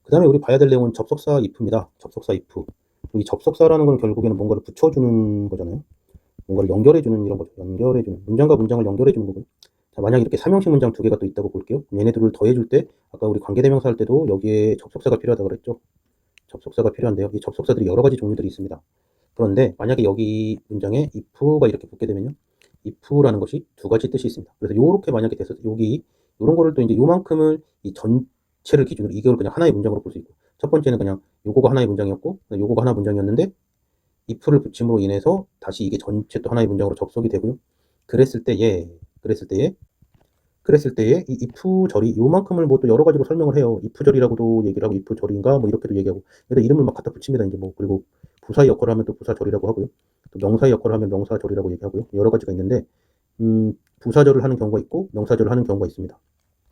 그 다음에 우리 봐야 될 내용은 접속사 if입니다. 접속사 if. 이 접속사라는 건 결국에는 뭔가를 붙여주는 거잖아요. 뭔가를 연결해주는 이런 거죠. 연결해주는. 문장과 문장을 연결해주는 거고요. 자, 만약 이렇게 삼형식 문장 두 개가 또 있다고 볼게요. 얘네들을 더해줄 때, 아까 우리 관계대명사 할 때도 여기에 접속사가 필요하다고 그랬죠. 접속사가 필요한데요. 이 접속사들이 여러 가지 종류들이 있습니다. 그런데 만약에 여기 문장에 if가 이렇게 붙게 되면요. if라는 것이 두 가지 뜻이 있습니다. 그래서 요렇게 만약에 됐어요. 여기, 요런 거를 또 이제 요만큼을 이 전체를 기준으로 이걸 그냥 하나의 문장으로 볼 수 있고, 첫 번째는 그냥 요거가 하나의 문장이었고, 요거가 하나의 문장이었는데, if를 붙임으로 인해서 다시 이게 전체 또 하나의 문장으로 접속이 되고요. 그랬을 때에 이 if 절이 요만큼을 뭐 또 여러 가지로 설명을 해요. if 절이라고도 얘기를 하고 if 절인가 뭐 이렇게도 얘기하고, 그래서 이름을 막 갖다 붙입니다. 이제 뭐, 그리고 부사의 역할을 하면 또 부사 절이라고 하고요. 또 명사의 역할을 하면 명사 절이라고 얘기하고요. 여러 가지가 있는데, 부사절을 하는 경우가 있고 명사절을 하는 경우가 있습니다.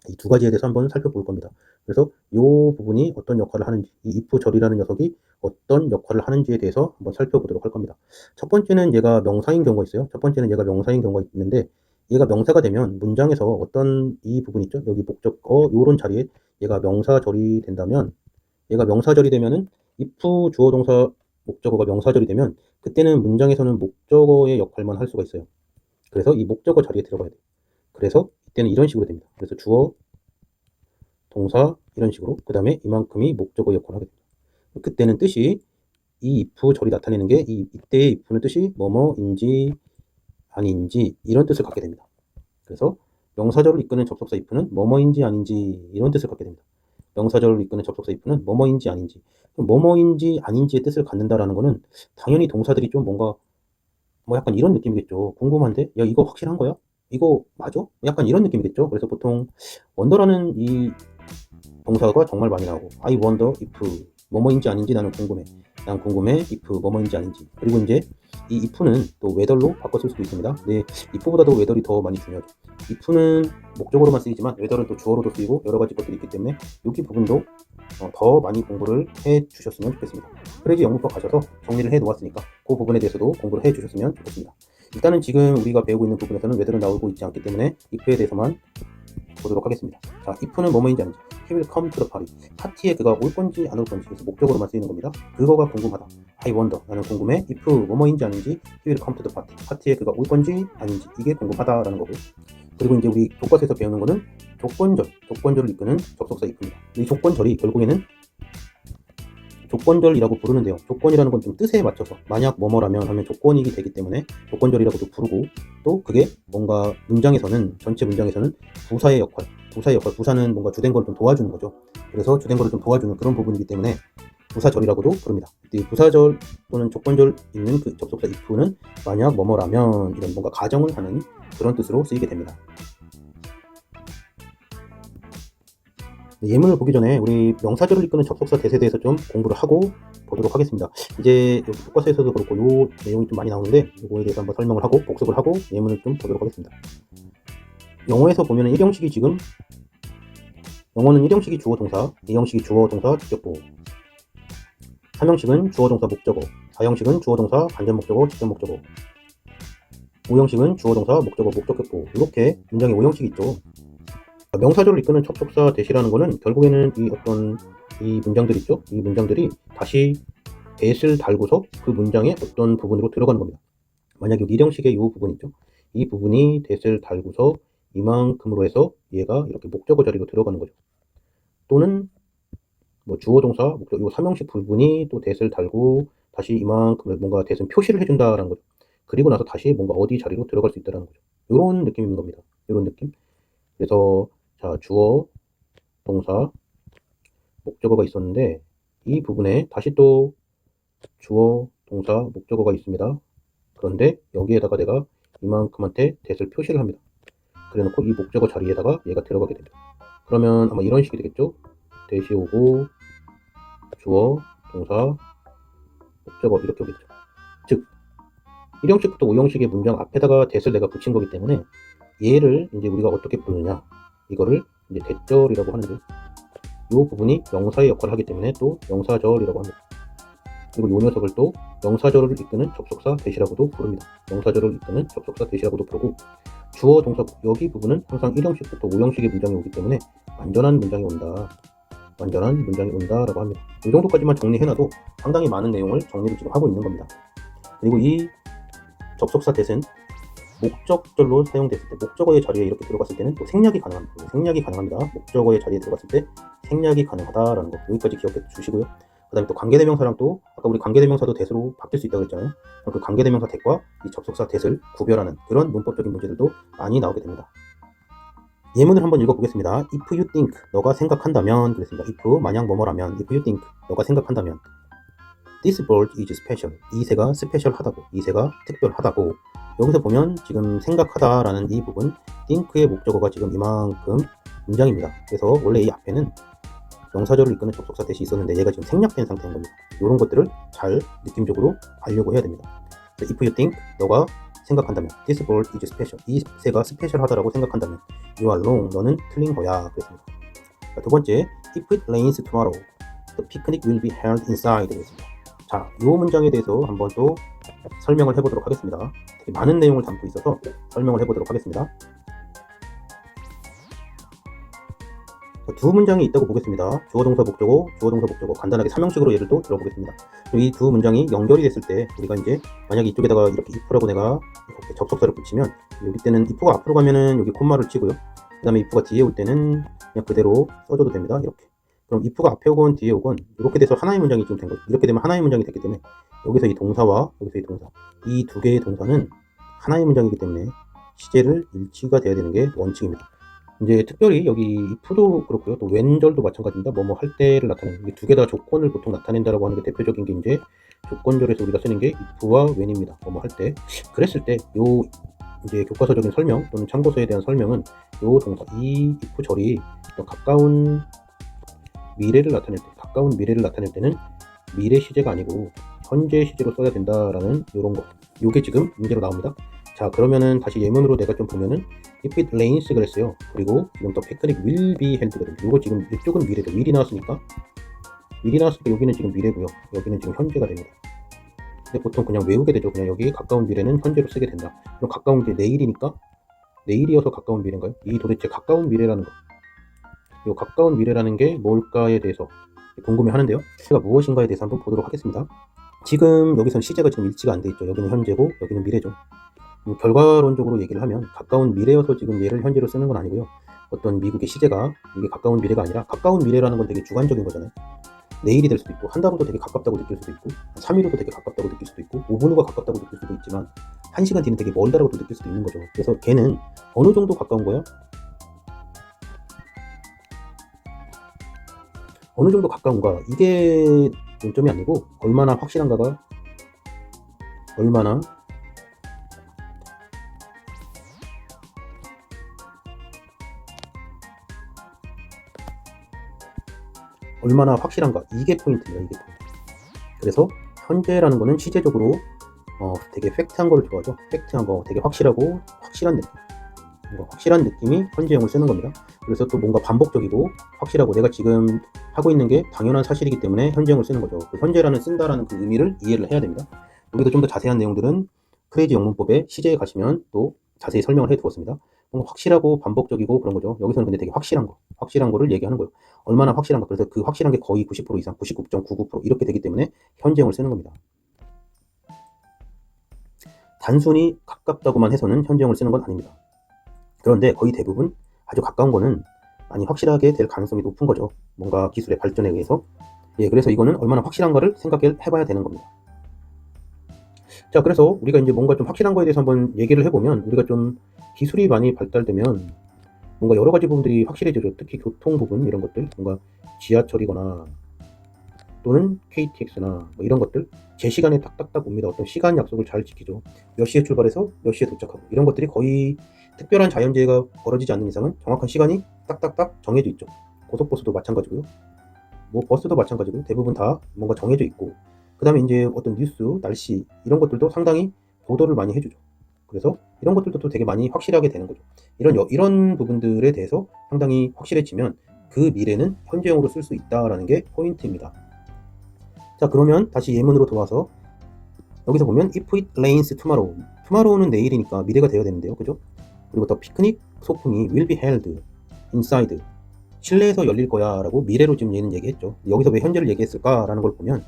이 두 가지에 대해서 한번 살펴볼 겁니다. 그래서 이 부분이 어떤 역할을 하는지, 이 if 절이라는 녀석이 어떤 역할을 하는지에 대해서 한번 살펴보도록 할 겁니다. 첫 번째는 얘가 명사인 경우가 있어요. 첫 번째는 얘가 명사인 경우가 있는데, 얘가 명사가 되면 문장에서 어떤 이 부분 있죠? 여기 목적어 요런 자리에 얘가 명사절이 된다면, 얘가 명사절이 되면은 if 주어 동사 목적어가 명사절이 되면 그때는 문장에서는 목적어의 역할만 할 수가 있어요. 그래서 이 목적어 자리에 들어가야 돼요. 그래서 이때는 이런 식으로 됩니다. 그래서 주어, 동사 이런 식으로, 그 다음에 이만큼이 목적어 역할을 하게 됩니다. 그때는 뜻이 이 if 절이 나타내는 게 이때의 if는 뜻이 뭐뭐인지 아닌지 이런 뜻을 갖게 됩니다. 그래서 명사절을 이끄는 접속사 if는 뭐뭐인지 아닌지 이런 뜻을 갖게 됩니다. 명사절을 이끄는 접속사 if는 뭐뭐인지 아닌지. 뭐뭐인지 아닌지의 뜻을 갖는다라는 거는 당연히 동사들이 좀 뭔가 뭐 약간 이런 느낌이겠죠. 궁금한데? 야, 이거 확실한 거야? 이거 맞아? 약간 이런 느낌이겠죠. 그래서 보통 wonder라는 이 동사가 정말 많이 나오고, I wonder if 뭐뭐인지 아닌지 나는 궁금해. 난 궁금해 if 뭐뭐인지 아닌지. 그리고 이제 이 if는 또 whether로 바꿔 쓸 수도 있습니다. 근데 if보다도 whether이 더 많이 중요하죠. if는 목적어로만 쓰이지만 whether은 또 주어로도 쓰이고 여러 가지 것들이 있기 때문에 여기 부분도 더 많이 공부를 해 주셨으면 좋겠습니다. 크레이지 영문법 가셔서 정리를 해 놓았으니까 그 부분에 대해서도 공부를 해 주셨으면 좋겠습니다. 일단은 지금 우리가 배우고 있는 부분에서는 whether는 나오고 있지 않기 때문에 if에 대해서만 보도록 하겠습니다. 자, if는 뭐뭐인지 아닌지. He will come to the party. 파티에 그가 올 건지 안 올 건지. 그래서 목적으로만 쓰이는 겁니다. 그거가 궁금하다. I wonder. 나는 궁금해. if 뭐뭐인지 아닌지. He will come to the party. 파티에 그가 올 건지 아닌지. 이게 궁금하다라는 거고요. 그리고 이제 우리 교과서에서 배우는 거는 조건절을 이끄는 접속사 if입니다. 이 조건절이 결국에는 조건절이라고 부르는데요. 조건이라는 건 좀 뜻에 맞춰서 만약 뭐뭐라면 하면 조건이기 되기 때문에 조건절이라고도 부르고, 또 그게 뭔가 문장에서는, 전체 문장에서는 부사의 역할, 부사는 뭔가 주된 걸 좀 도와주는 거죠. 그래서 주된 거를 좀 도와주는 그런 부분이기 때문에 부사절이라고도 부릅니다. 이 부사절 또는 조건절 있는 그 접속사 if는 만약 뭐뭐라면 이런 뭔가 가정을 하는 그런 뜻으로 쓰이게 됩니다. 예문을 보기 전에 우리 명사절을 이끄는 접속사 대세에 대해서 좀 공부를 하고 보도록 하겠습니다. 이제 여기 교과서에서도 그렇고 요 내용이 좀 많이 나오는데 이거에 대해서 한번 설명을 하고 복습을 하고 예문을 좀 보도록 하겠습니다. 영어에서 보면은 1형식이 지금, 영어는 1형식이 주어 동사, 2형식이 주어 동사 직접 보호, 3형식은 주어 동사 목적어, 4형식은 주어 동사 간접 목적어 직접 목적어, 5형식은 주어 동사 목적어 목적격 보호. 이렇게 문장에 5형식이 있죠. 명사절을 이끄는 접속사 대시라는 거는 결국에는 이 어떤 이 문장들 있죠? 이 문장들이 다시 대시를 달고서 그 문장의 어떤 부분으로 들어가는 겁니다. 만약 여기 1형식의 이 부분 있죠? 이 부분이 대시를 달고서 이만큼으로 해서 얘가 이렇게 목적어 자리로 들어가는 거죠. 또는 뭐 주어 동사 목적, 이 3형식 부분이 또 대시를 달고 다시 이만큼 뭔가 대신 표시를 해준다라는 거죠. 그리고 나서 다시 뭔가 어디 자리로 들어갈 수 있다는 거죠. 이런 느낌인 겁니다. 이런 느낌. 그래서 자, 주어, 동사, 목적어가 있었는데 이 부분에 다시 또 주어, 동사, 목적어가 있습니다. 그런데 여기에다가 내가 이만큼한테 대를 표시를 합니다. 그래놓고 이 목적어 자리에다가 얘가 들어가게 됩니다. 그러면 아마 이런 식이 되겠죠? 대시 오고 주어, 동사, 목적어 이렇게 오겠죠. 즉 1형식부터 5형식의 문장 앞에다가 대를 내가 붙인 거기 때문에 얘를 이제 우리가 어떻게 부르느냐, 이거를 이제 대절이라고 하는데, 이 부분이 명사의 역할을 하기 때문에 또 명사절이라고 합니다. 그리고 이 녀석을 또 명사절을 이끄는 접속사 대시라고도 부릅니다. 명사절을 이끄는 접속사 대시라고도 부르고, 주어, 동사, 여기 부분은 항상 1형식부터 5형식의 문장이 오기 때문에 완전한 문장이 온다. 완전한 문장이 온다라고 합니다. 이 정도까지만 정리해놔도 상당히 많은 내용을 정리를 지금 하고 있는 겁니다. 그리고 이 접속사 that은 목적절로 사용됐을 때, 목적어의 자리에 이렇게 들어갔을 때는 또 생략이 가능합니다. 생략이 가능합니다. 목적어의 자리에 들어갔을 때 생략이 가능하다라는 거, 여기까지 기억해 주시고요. 그 다음에 또 관계대명사랑 또 아까 우리 관계대명사도 that으로 바뀔 수 있다고 했잖아요. 그럼 그 관계대명사 that과 이 접속사 that을 구별하는 그런 문법적인 문제들도 많이 나오게 됩니다. 예문을 한번 읽어보겠습니다. If you think, 너가 생각한다면, 그랬습니다. If, 만약 뭐뭐라면, if you think, 너가 생각한다면, this bird is special, 이 새가 스페셜하다고, 이 새가 특별하다고. 여기서 보면 지금 생각하다라는 이 부분, think의 목적어가 지금 이만큼 문장입니다. 그래서 원래 이 앞에는 명사절을 이끄는 접속사 that이 있었는데 얘가 지금 생략된 상태인 겁니다. 이런 것들을 잘 느낌적으로 알려고 해야 됩니다. If you think, 너가 생각한다면, this bird is special, 이 새가 스페셜하다라고 생각한다면, you are wrong, 너는 틀린 거야. 그랬습니다. 자, 두 번째, if it rains tomorrow, the picnic will be held inside. 그랬습니다. 자, 이 문장에 대해서 한번 또 설명을 해보도록 하겠습니다. 되게 많은 내용을 담고 있어서 설명을 해보도록 하겠습니다. 두 문장이 있다고 보겠습니다. 주어동사 목적어, 주어동사 목적어. 간단하게 삼형식으로 예를 또 들어보겠습니다. 이 두 문장이 연결이 됐을 때 우리가 이제 만약에 이쪽에다가 이렇게 if라고 내가 이렇게 접속사를 붙이면 여기 때는 if가 앞으로 가면은 여기 콤마를 치고요. 그 다음에 if가 뒤에 올 때는 그냥 그대로 써줘도 됩니다. 이렇게. 그럼 if가 앞에 오건 뒤에 오건 이렇게 돼서 하나의 문장이 지금 된 거죠. 이렇게 되면 하나의 문장이 됐기 때문에 여기서 이 동사와 여기서 이 동사, 이 두 개의 동사는 하나의 문장이기 때문에 시제를 일치가 돼야 되는 게 원칙입니다. 이제 특별히 여기 if도 그렇고요. 또 when절도 마찬가지입니다. 뭐뭐 할 때를 나타내는, 이 두 개 다 조건을 보통 나타낸다라고 하는 게 대표적인 게 이제 조건절에서 우리가 쓰는 게 if와 when입니다. 뭐뭐 할 때. 그랬을 때 요 이제 교과서적인 설명 또는 참고서에 대한 설명은 요 동사, 이 if절이 가까운 미래를 나타낼 때는 미래 시제가 아니고 현재 시제로 써야 된다라는 요런 거. 요게 지금 문제로 나옵니다. 자, 그러면은 다시 예문으로 내가 좀 보면은 if it rains 그랬어요. 그리고 지금 또 picnic will be held거든요. 요거 지금 이쪽은 미래죠. will이 나왔으니까 여기는 지금 미래고요. 여기는 지금 현재가 됩니다. 근데 보통 그냥 외우게 되죠. 그냥 여기 가까운 미래는 현재로 쓰게 된다. 그럼 가까운 게 내일이니까 내일이어서 가까운 미래인가요? 이 도대체 가까운 미래라는 거. 이 가까운 미래라는 게 뭘까에 대해서 궁금해하는데요. 시제가 무엇인가에 대해서 한번 보도록 하겠습니다. 지금 여기선 시제가 지금 일치가 안 돼 있죠. 여기는 현재고 여기는 미래죠. 결과론적으로 얘기를 하면 가까운 미래여서 지금 얘를 현재로 쓰는 건 아니고요. 어떤 미국의 시제가 이게 가까운 미래가 아니라, 가까운 미래라는 건 되게 주관적인 거잖아요. 내일이 될 수도 있고, 한 달 후도 되게 가깝다고 느낄 수도 있고, 3일 후도 되게 가깝다고 느낄 수도 있고, 5분 후가 가깝다고 느낄 수도 있지만 1시간 뒤는 되게 멀다라고도 느낄 수도 있는 거죠. 그래서 걔는 어느 정도 가까운 거야? 어느 정도 가까운가? 이게 논점이 아니고 얼마나 확실한가가, 얼마나 확실한가, 이게 포인트입니다. 이게 포인트. 그래서 현재라는 거는 시제적으로 되게 팩트한 거를 좋아하죠. 팩트한 거, 되게 확실하고 확실한 느낌, 뭔가 확실한 느낌이 현재형을 쓰는 겁니다. 그래서 또 뭔가 반복적이고 확실하고 내가 지금 하고 있는 게 당연한 사실이기 때문에 현재형을 쓰는 거죠. 그 현재라는 쓴다라는 그 의미를 이해를 해야 됩니다. 여기도 좀 더 자세한 내용들은 크레이지 영문법의 시제에 가시면 또 자세히 설명을 해 두었습니다. 뭔가 확실하고 반복적이고 그런 거죠. 여기서는 근데 되게 확실한 거를 얘기하는 거예요. 얼마나 확실한가. 그래서 그 확실한 게 거의 90% 이상, 99.99% 이렇게 되기 때문에 현재형을 쓰는 겁니다. 단순히 가깝다고만 해서는 현재형을 쓰는 건 아닙니다. 그런데 거의 대부분 아주 가까운 거는 많이 확실하게 될 가능성이 높은 거죠. 뭔가 기술의 발전에 의해서. 예, 그래서 이거는 얼마나 확실한가를 생각해 봐야 되는 겁니다. 자, 그래서 우리가 이제 뭔가 좀 확실한 거에 대해서 한번 얘기를 해보면, 우리가 좀 기술이 많이 발달되면 뭔가 여러 가지 부분들이 확실해지죠. 특히 교통 부분, 이런 것들, 뭔가 지하철이거나 또는 KTX나 뭐 이런 것들, 제 시간에 딱딱딱 옵니다. 어떤 시간 약속을 잘 지키죠. 몇 시에 출발해서 몇 시에 도착하고, 이런 것들이 거의 특별한 자연재해가 벌어지지 않는 이상은 정확한 시간이 딱딱딱 정해져 있죠. 고속버스도 마찬가지고요. 뭐 버스도 마찬가지고 대부분 다 뭔가 정해져 있고, 그 다음에 이제 어떤 뉴스, 날씨 이런 것들도 상당히 보도를 많이 해주죠. 그래서 이런 것들도 또 되게 많이 확실하게 되는 거죠. 이런 부분들에 대해서 상당히 확실해지면 그 미래는 현재형으로 쓸 수 있다라는 게 포인트입니다. 자, 그러면 다시 예문으로 돌아와서 여기서 보면 if it rains tomorrow, tomorrow는 내일이니까 미래가 되어야 되는데요, 그죠? 그리고 더 피크닉 소풍이 will be held inside, 실내에서 열릴 거야 라고 미래로 지금 얘는 얘기했죠. 여기서 왜 현재를 얘기했을까라는 걸 보면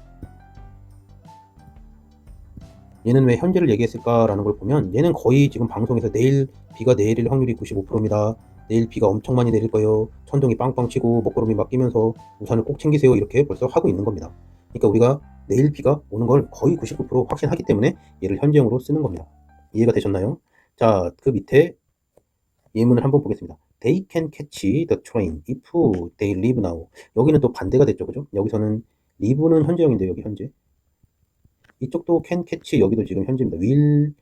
얘는 왜 현재를 얘기했을까라는 걸 보면 얘는 거의 지금 방송에서 내일 비가 내릴 확률이 95%입니다. 내일 비가 엄청 많이 내릴 거예요. 천둥이 빵빵 치고 먹구름이 막 끼면서 우산을 꼭 챙기세요. 이렇게 벌써 하고 있는 겁니다. 그러니까 우리가 내일 비가 오는 걸 거의 99% 확신하기 때문에 얘를 현재형으로 쓰는 겁니다. 이해가 되셨나요? 자, 그 밑에 예문을 한번 보겠습니다. They can catch the train if they leave now. 여기는 또 반대가 됐죠. 그죠? 여기서는 leave는 현재형인데 여기 현재. 이쪽도 can catch 여기도 지금 현재입니다. will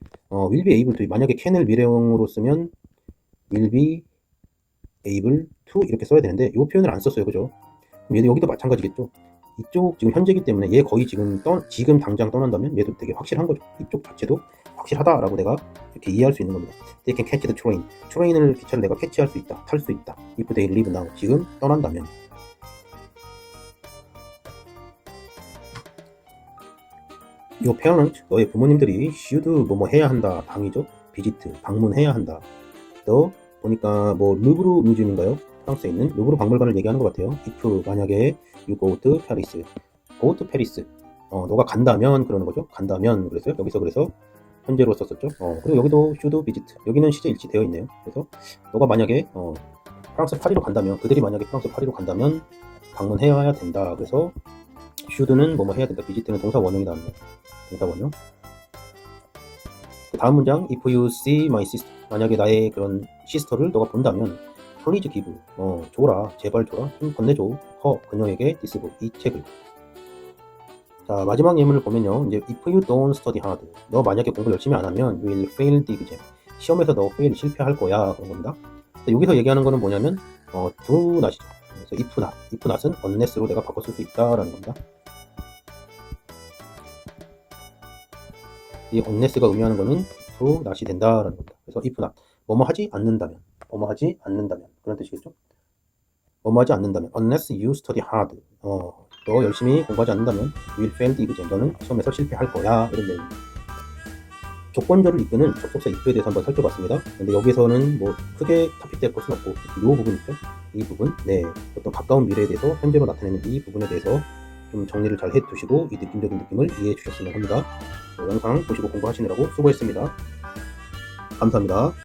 be able to 만약에 can을 미래형으로 쓰면 will be able to 이렇게 써야 되는데 이 표현을 안 썼어요. 그죠? 그럼 얘도 여기도 마찬가지겠죠. 이쪽 지금 현재이기 때문에 얘 거의 지금 당장 떠난다면 얘도 되게 확실한 거죠. 이쪽 자체도 확실하다라고 내가 이렇게 이해할 수 있는 겁니다. They can catch the train. 트레인을 기차를 내가 캐치할 수 있다. 탈 수 있다. If they leave now. 지금 떠난다면. Your parent, 너의 부모님들이 should 뭐뭐 해야 한다. 방이죠. visit, 방문해야 한다. 너 보니까 뭐 루브르 뮤지엄인가요? 프랑스에 있는 루브르 박물관을 얘기하는 것 같아요. If 만약에 you go to Paris, go to Paris. 너가 간다면 그러는 거죠. 간다면 그랬어요. 여기서 그래서 현재로 썼었죠. 그리고 여기도 should visit. 여기는 시제 일치되어 있네요. 그래서 너가 만약에 프랑스 파리로 간다면 그들이 만약에 프랑스 파리로 간다면 방문해야 된다. 그래서 should는 뭐뭐 해야 된다. visit는 동사 원형이 나왔네요. 동사 원형. 그 다음 문장 if you see my sister. 만약에 나의 그런 시스터를 너가 본다면 please give. 줘라. 제발 줘라. 좀 건네줘. 그녀에게 this book. 이 책을. 자, 마지막 예문을 보면요. 이제 if you don't study hard. 너 만약에 공부 열심히 안 하면 you will fail the exam. 시험에서 너 fail 실패할 거야. 그런 겁니다. 여기서 얘기하는 거는 뭐냐면 do not이죠. 그래서 if not. if not은 unless로 내가 바꿔 쓸 수 있다라는 겁니다. 이 unless가 의미하는 거는 do not이 된다라는 겁니다. 그래서 if not. 뭐뭐 하지 않는다면. 뭐뭐 하지 않는다면. 그런 뜻이겠죠? 뭐뭐 하지 않는다면. unless you study hard. 너 열심히 공부하지 않는다면 you will fail the exam. 너는 시험에서 실패할 거야. 이런 내용입니다. 조건절을 이끄는 접속사 if에 대해서 한번 살펴봤습니다. 근데 여기서는 뭐 크게 탑픽될 것은 없고 이 부분 있죠? 이 부분, 네, 어떤 가까운 미래에 대해서 현재로 나타내는 이 부분에 대해서 좀 정리를 잘 해두시고 이 느낌적인 느낌을 이해해 주셨으면 합니다. 영상 보시고 공부하시느라고 수고했습니다. 감사합니다.